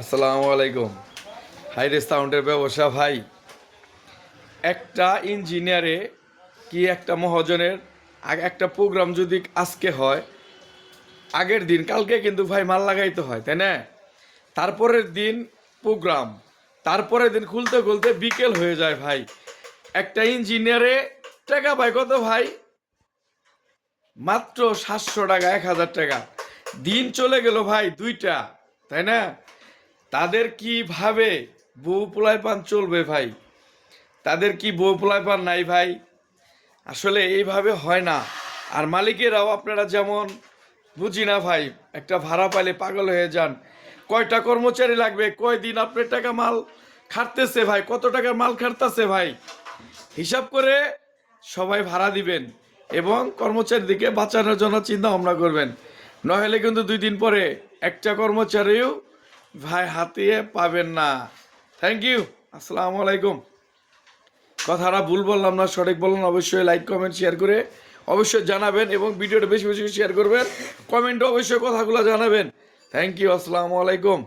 আসসালামু আলাইকুম। হাইরে সাউন্ডের ব্যবসা ভাই, একটা ইঞ্জিনিয়ারে কি একটা মহাজনের একটা প্রোগ্রাম যদি আজকে হয়, আগের দিন কালকে কিন্তু ভাই মাল লাগাইতে হয়, তাই না? তারপরের দিন প্রোগ্রাম, তারপরের দিন খুলতে খুলতে বিকেল হয়ে যায় ভাই। একটা ইঞ্জিনিয়ারে টাকা পায় কত ভাই? মাত্র 700 টাকা, 1000 টাকা। দিন চলে গেল ভাই দুইটা, তাই না? তাদের কিভাবে বউ পোলায় পান চলবে ভাই? তাদের কি বউ পোলায় পান নাই ভাই? আসলে এইভাবে হয় না। আর মালিকেরাও আপনারা যেমন বুঝি না ভাই, একটা ভাড়া পাইলে পাগল হয়ে যান। কয়টা কর্মচারী লাগবে, কয়দিন আপনার টাকা মাল খাটতেছে ভাই, কত টাকার মাল খাটতেছে ভাই, হিসাব করে সবাই ভাড়া দিবেন এবং কর্মচারীদিকে বাঁচানোর জন্য চিন্তা ভাবনা করবেন। নইলে কিন্তু 2 দিন পরে একটা কর্মচারীও ভাই হাতিয়ে পাবেন না। Thank you. আসসালামু আলাইকুম। কথাটা ভুল বললাম না, সঠিক বললাম, অবশ্যই লাইক কমেন্ট শেয়ার করে অবশ্যই জানাবেন এবং ভিডিওটা বেশি বেশি শেয়ার করবেন। কমেন্টে অবশ্যই কথাগুলো জানাবেন। Thank you. আসসালামু আলাইকুম।